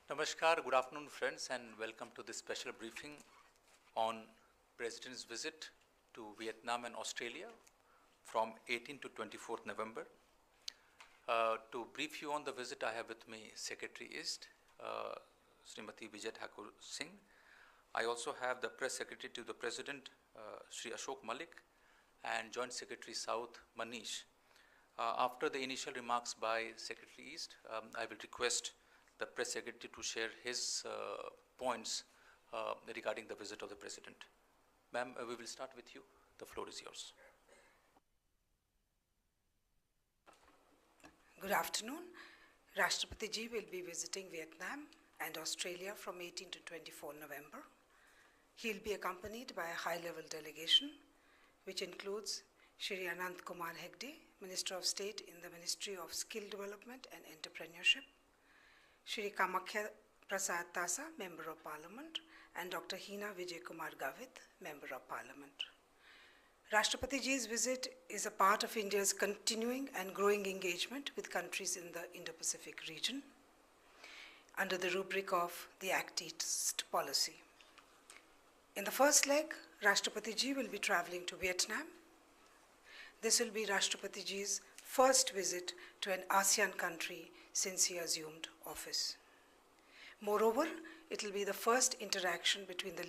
Namaskar, good afternoon friends, and welcome to this special briefing on President's visit to Vietnam and Australia from 18 to 24th November. To brief you on the visit, I have with me Secretary East, Srimati Vijay Thakur Singh. I also have the Press Secretary to the President, Shri Ashok Malik, and Joint Secretary South, Manish. After the initial remarks by Secretary East, I will request the Press Secretary to share his points regarding the visit of the President. Ma'am, we will start with you. The floor is yours. Good afternoon. Rashtrapati Ji will be visiting Vietnam and Australia from 18 to 24 November. He will be accompanied by a high-level delegation, which includes Shri Anant Kumar Hegde, Minister of State in the Ministry of Skill Development and Entrepreneurship, Shri Kamakhya Prasad Tasa, Member of Parliament, and Dr. Hina Vijay Kumar Gavit, Member of Parliament. Rashtrapati Ji's visit is a part of India's continuing and growing engagement with countries in the Indo-Pacific region under the rubric of the Act East policy. In the first leg, Rashtrapati Ji will be traveling to Vietnam. This will be Rashtrapati Ji's first visit to an ASEAN country since he assumed office. Moreover, it will be the first interaction between the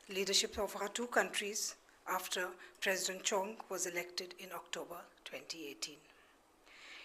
leadership of our two countries after President Chong was elected in October 2018.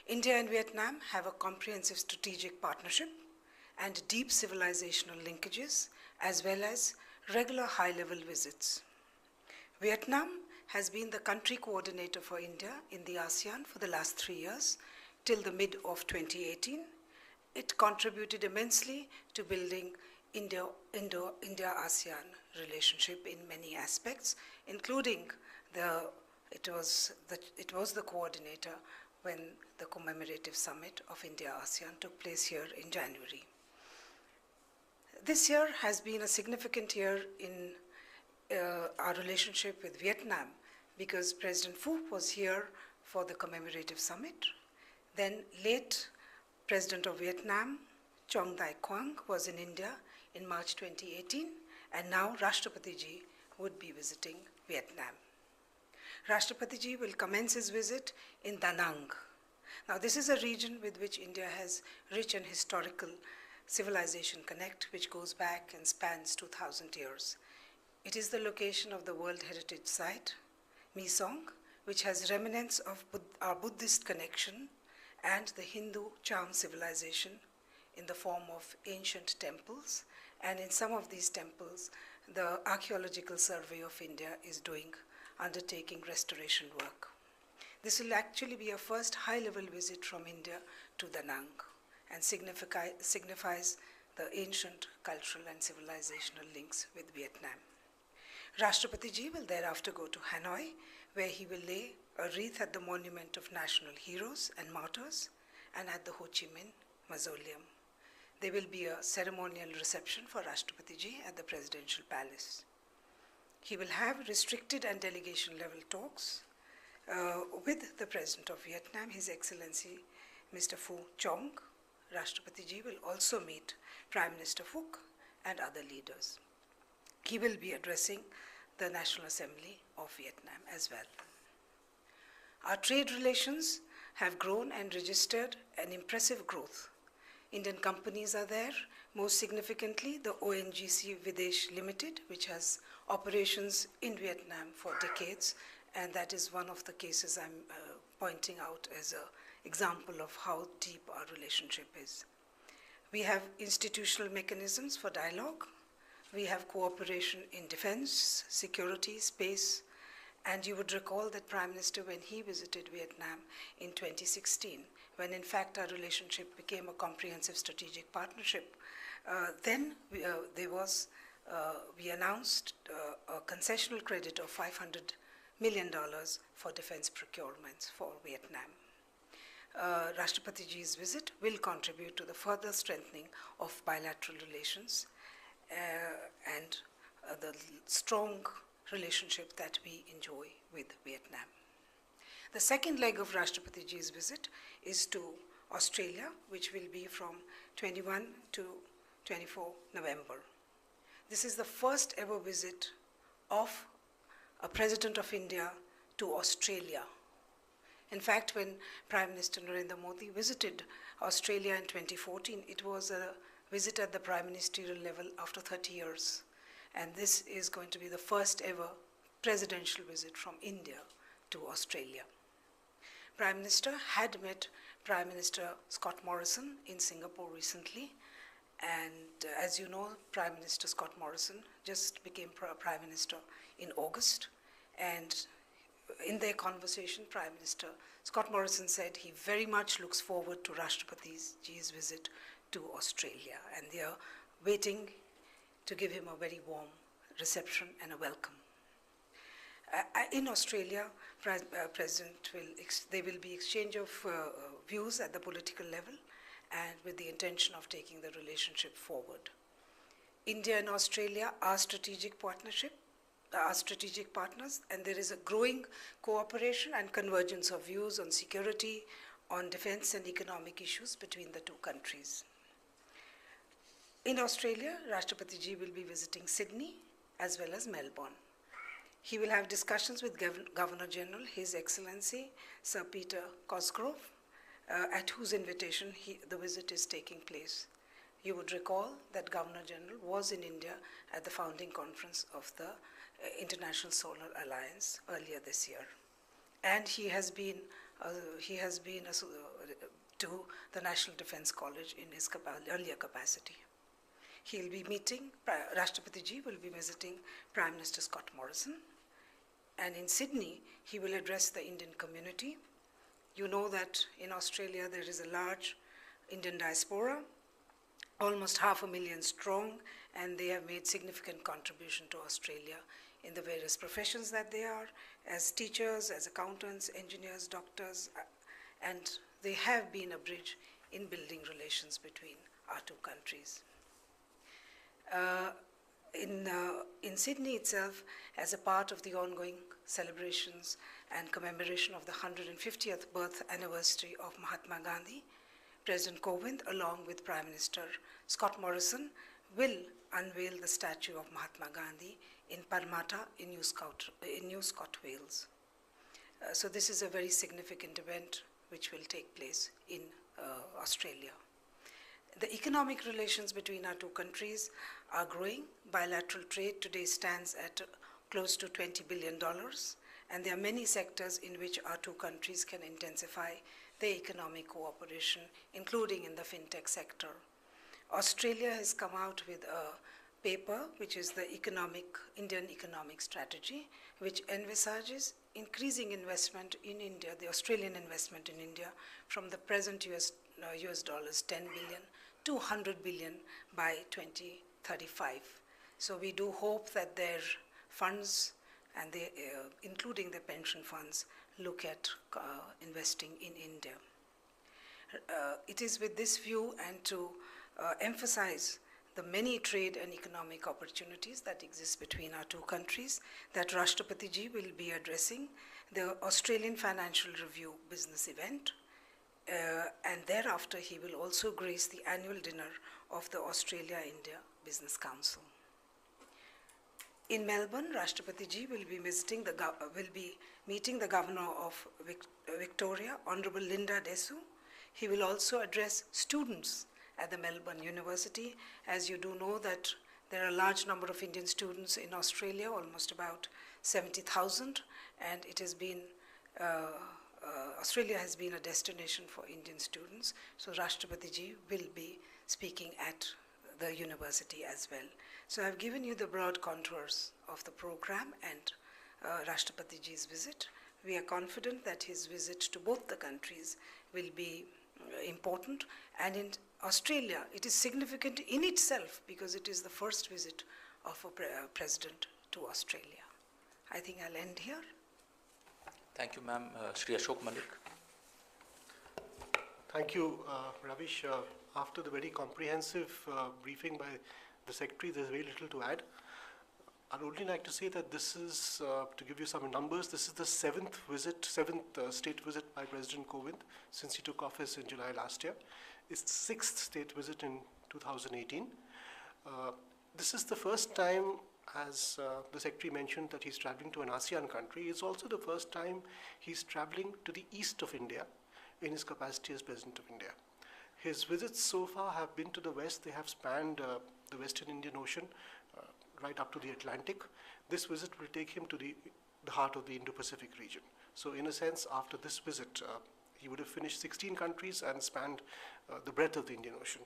India and Vietnam have a comprehensive strategic partnership and deep civilizational linkages, as well as regular high-level visits. Vietnam has been the country coordinator for India in the ASEAN for the last 3 years, till the mid of 2018. It contributed immensely to building India-ASEAN relationship in many aspects, including it was the coordinator when the commemorative summit of India-ASEAN took place here in January. This year has been a significant year in our relationship with Vietnam because President Phu was here for the commemorative summit. Then late President of Vietnam, Trong Dai Quang, was in India in March 2018, and now Rashtrapati Ji would be visiting Vietnam. Rashtrapati Ji will commence his visit in Da Nang. Now this is a region with which India has rich and historical civilization connect, which goes back and spans 2,000 years. It is the location of the World Heritage Site, My Song, which has remnants of our Buddhist connection and the Hindu charm civilization in the form of ancient temples. And in some of these temples, the Archaeological Survey of India is undertaking restoration work. This will actually be a first high-level visit from India to Da Nang and signifies the ancient cultural and civilizational links with Vietnam. Rashtrapati Ji will thereafter go to Hanoi, where he will lay a wreath at the Monument of National Heroes and Martyrs and at the Ho Chi Minh Mausoleum. There will be a ceremonial reception for Rashtrapati Ji at the Presidential Palace. He will have restricted and delegation level talks with the President of Vietnam, His Excellency Mr. Phu Chong. Rashtrapati Ji will also meet Prime Minister Phuc and other leaders. He will be addressing the National Assembly of Vietnam as well. Our trade relations have grown and registered an impressive growth. Indian companies are there, most significantly the ONGC Videsh Limited, which has operations in Vietnam for decades, and that is one of the cases I'm pointing out as an example of how deep our relationship is. We have institutional mechanisms for dialogue. We have cooperation in defense, security, space, and you would recall that Prime Minister, when he visited Vietnam in 2016, when in fact our relationship became a comprehensive strategic partnership, we announced a concessional credit of $500 million for defense procurements for Vietnam. Rashtrapati Ji's visit will contribute to the further strengthening of bilateral relations and the strong relationship that we enjoy with Vietnam. The second leg of Rashtrapati Ji's visit is to Australia, which will be from 21 to 24 November. This is the first ever visit of a President of India to Australia. In fact, when Prime Minister Narendra Modi visited Australia in 2014, it was a visit at the prime ministerial level after 30 years. And this is going to be the first ever presidential visit from India to Australia. Prime Minister had met Prime Minister Scott Morrison in Singapore recently. And as you know, Prime Minister Scott Morrison just became Prime Minister in August. And in their conversation, Prime Minister Scott Morrison said he very much looks forward to Rashtrapatiji's visit to Australia, and they are waiting to give him a very warm reception and a welcome. In Australia, there will be exchange of views at the political level, and with the intention of taking the relationship forward. India and Australia are strategic partners, and there is a growing cooperation and convergence of views on security, on defense and economic issues between the two countries. In Australia, Rashtrapatiji will be visiting Sydney as well as Melbourne. He will have discussions with Governor General, His Excellency Sir Peter Cosgrove, at whose invitation the visit is taking place. You would recall that Governor General was in India at the founding conference of the International Solar Alliance earlier this year, and he has been to the National Defence College in his earlier capacity. He'll be meeting, Rashtrapatiji will be visiting Prime Minister Scott Morrison, and in Sydney he will address the Indian community. You know that in Australia there is a large Indian diaspora, almost 500,000 strong, and they have made significant contribution to Australia in the various professions that they are, as teachers, as accountants, engineers, doctors, and they have been a bridge in building relations between our two countries. In Sydney itself, as a part of the ongoing celebrations and commemoration of the 150th birth anniversary of Mahatma Gandhi, President Kovind, along with Prime Minister Scott Morrison, will unveil the statue of Mahatma Gandhi in Parramatta in New South Wales. So this is a very significant event which will take place in Australia. The economic relations between our two countries are growing. Bilateral trade today stands at close to $20 billion, and there are many sectors in which our two countries can intensify their economic cooperation, including in the fintech sector. Australia has come out with a paper, which is the Indian Economic Strategy, which envisages increasing investment in India, the Australian investment in India, from the present US dollars 10 billion to 100 billion by 2035. So we do hope that their funds, and they, including the pension funds, look at investing in India. It is with this view and to emphasize the many trade and economic opportunities that exist between our two countries that Rashtrapatiji will be addressing the Australian Financial Review business event, and thereafter he will also grace the annual dinner of the Australia-India Business Council. In Melbourne, Rashtrapatiji will be meeting the Governor of Victoria, Honourable Linda Desu. He will also address students at the Melbourne University. As you do know that there are a large number of Indian students in Australia, almost about 70,000, and it has been, Australia has been a destination for Indian students. So Rashtrapatiji will be speaking at the university as well. So I've given you the broad contours of the program and Rashtrapatiji's visit. We are confident that his visit to both the countries will be important, and in Australia it is significant in itself because it is the first visit of a president to Australia. I think I'll end here. Thank you, ma'am. Shri Ashok Malik. Thank you, Ravish. After the very comprehensive briefing by the Secretary, there's very little to add. I'd only like to say that this is, to give you some numbers, this is the seventh state visit by President Kovind since he took office in July last year. It's the sixth state visit in 2018. This is the first time, as the Secretary mentioned, that he's traveling to an ASEAN country. It's also the first time he's traveling to the east of India in his capacity as President of India. His visits so far have been to the west. They have spanned the Western Indian Ocean, right up to the Atlantic. This visit will take him to the heart of the Indo-Pacific region. So in a sense, after this visit, he would have finished 16 countries and spanned the breadth of the Indian Ocean.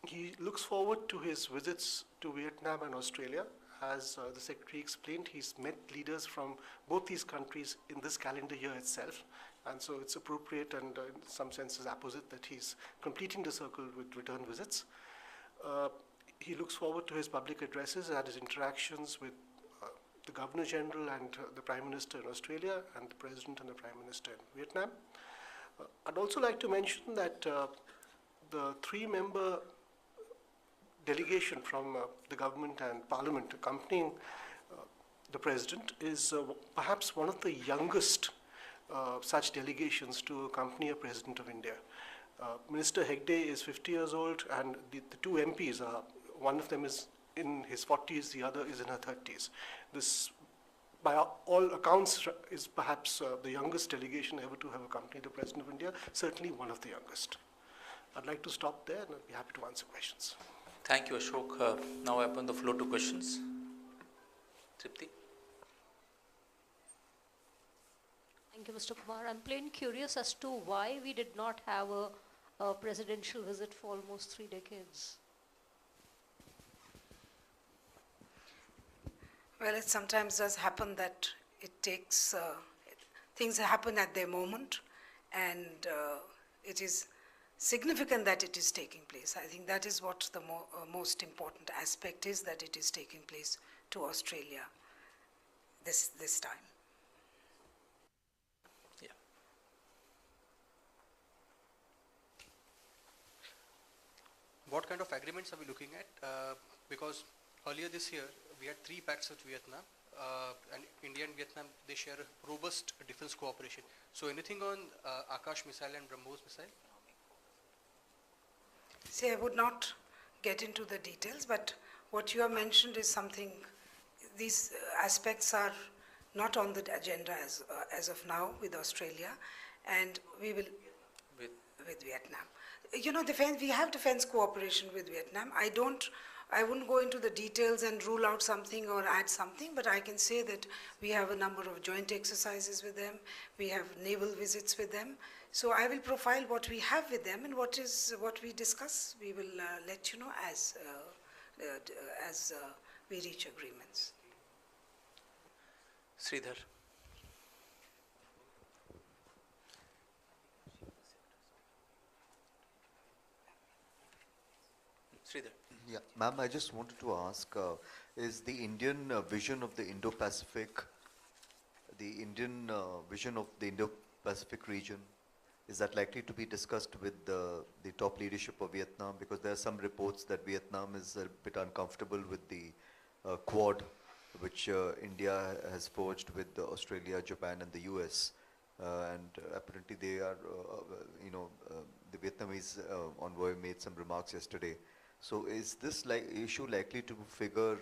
He looks forward to his visits to Vietnam and Australia. As the Secretary explained, he's met leaders from both these countries in this calendar year itself. And so it's appropriate and in some senses apposite that he's completing the circle with return visits. He looks forward to his public addresses and his interactions with the Governor General and the Prime Minister in Australia and the President and the Prime Minister in Vietnam. I'd also like to mention that the three-member delegation from the government and parliament accompanying the President is perhaps one of the youngest such delegations to accompany a President of India. Minister Hegde is 50 years old, and the two MPs are, one of them is in his 40s, the other is in her 30s. This, by all accounts, is perhaps the youngest delegation ever to have accompanied the President of India, certainly one of the youngest. I'd like to stop there, and I'd be happy to answer questions. Thank you, Ashok. Now I open the floor to questions. Tripti? Thank you, Mr. Kumar. I'm plain curious as to why we did not have a presidential visit for almost 3 decades. Well, it sometimes does happen that it takes, things happen at their moment, and it is significant that it is taking place. I think that is what the most important aspect is, that it is taking place to Australia this time. Yeah. What kind of agreements are we looking at? Because earlier this year, we had 3 pacts with Vietnam, and India and Vietnam, they share a robust defense cooperation. So anything on Akash missile and BrahMos missile? See, I would not get into the details, but what you have mentioned is something, these aspects are not on the agenda as of now with Australia, and we will, with Vietnam. You know, we have defense cooperation with Vietnam. I wouldn't go into the details and rule out something or add something, but I can say that we have a number of joint exercises with them. We have naval visits with them. So I will profile what we have with them, and what we discuss. We will let you know as we reach agreements. Sridhar? Sridhar? Yeah, ma'am, I just wanted to ask, is the Indian vision of the Indo-Pacific, Indo-Pacific region, is that likely to be discussed with the top leadership of Vietnam? Because there are some reports that Vietnam is a bit uncomfortable with the Quad, which India has forged with Australia, Japan, and the US. And apparently they are, the Vietnamese envoy made some remarks yesterday. So is this issue likely to figure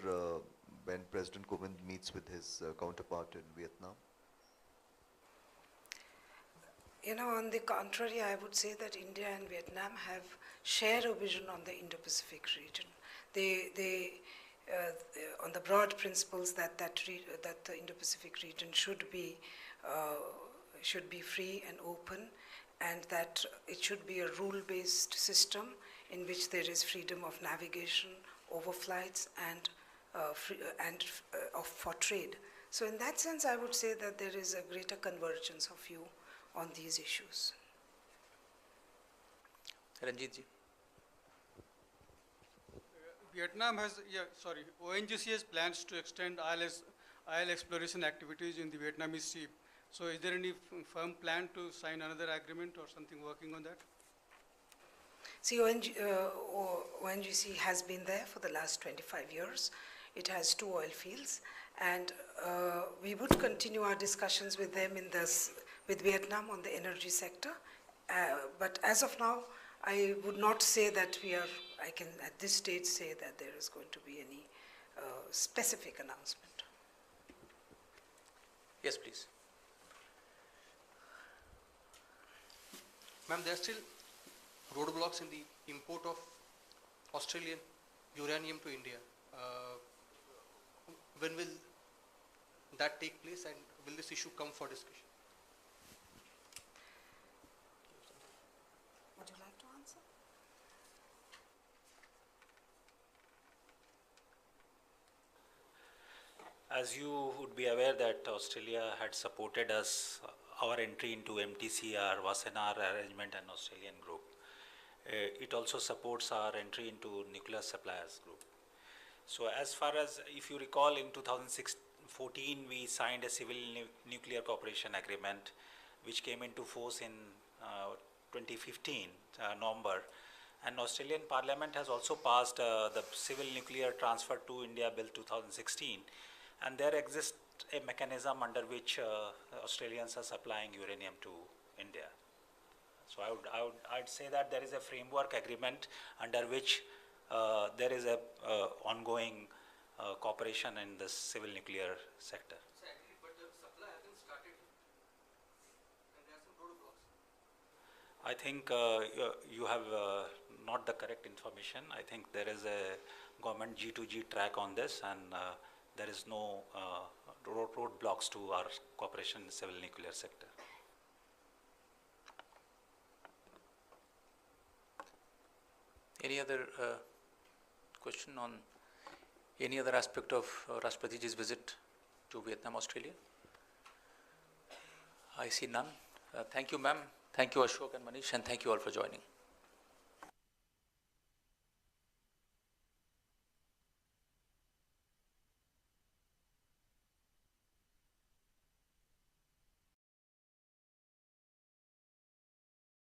when President Kovind meets with his counterpart in Vietnam? You know, on the contrary, I would say that India and Vietnam share a vision on the Indo-Pacific region. They on the broad principles that the Indo-Pacific region should be free and open, and that it should be a rule-based system in which there is freedom of navigation, overflights, and for trade. So in that sense, I would say that there is a greater convergence of view on these issues. Ranjit ji? Vietnam has, ONGC has plans to extend IL exploration activities in the Vietnamese Sea. So is there any firm plan to sign another agreement or something working on that? See, ONGC has been there for the last 25 years. It has 2 oil fields, and we would continue our discussions with them with Vietnam on the energy sector. But as of now, I would not say that I can at this stage say that there is going to be any specific announcement. Yes, please. Ma'am, there are still roadblocks in the import of Australian uranium to India. When will that take place, and will this issue come for discussion? Would you like to answer? As you would be aware that Australia had supported us, our entry into MTCR, Wassenaar arrangement and Australian group. It also supports our entry into nuclear suppliers group. So as far as, if you recall, in 2014 we signed a civil nuclear cooperation agreement which came into force in 2015 November, and Australian Parliament has also passed the Civil Nuclear Transfer to India Bill 2016, and there exists a mechanism under which Australians are supplying uranium to India. So I'd say that there is a framework agreement under which there is a ongoing cooperation in the civil nuclear sector. Sir, agreed, but the supply hasn't started, and there are some roadblocks. I think you have not the correct information. I think there is a government G2G track on this, and there is no roadblocks to our cooperation in the civil nuclear sector. Any other question on any other aspect of Rashtrapatiji's visit to Vietnam, Australia? I see none. Thank you, ma'am. Thank you, Ashok and Manish, and thank you all for joining.